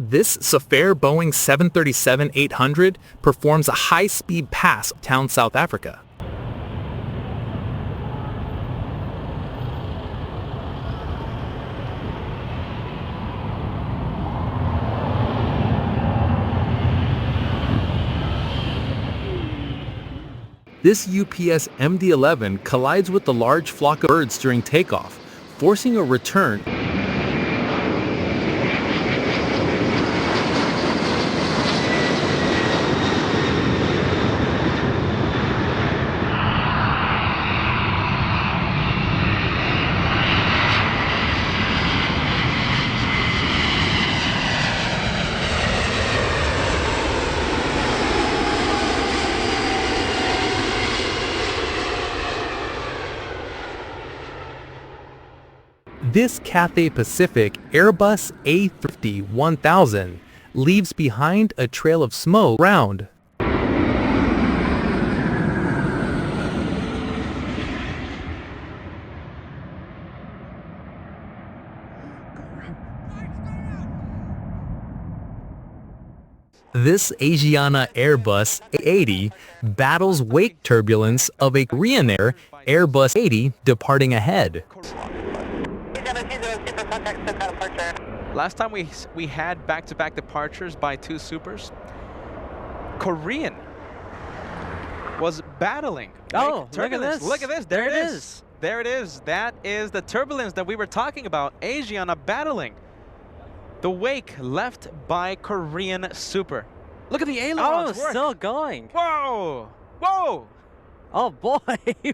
This Safair Boeing 737-800 performs a high-speed pass down South Africa. This UPS MD-11 collides with the large flock of birds during takeoff, forcing a return. This Cathay Pacific Airbus A350-1000 leaves behind a trail of smoke around. This Asiana Airbus A80 battles wake turbulence of a Korean Air Airbus 80 departing ahead. Last time we had back-to-back departures by two supers, Korean was battling. Oh, look at this. Look at this. There it is. There it is. That is the turbulence that we were talking about. Asiana battling. The wake left by Korean super. Look at the ailerons work. Still going. Whoa! Whoa! Oh boy!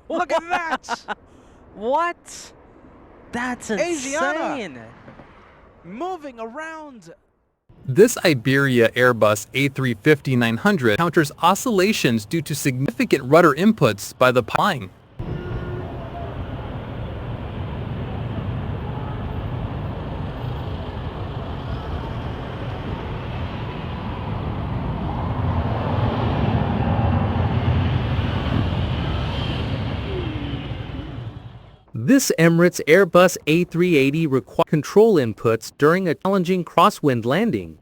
Look at that! What? That's insane. Asiana moving around. This Iberia Airbus A350-900 encounters oscillations due to significant rudder inputs by the pilot. This Emirates Airbus A380 requires control inputs during a challenging crosswind landing.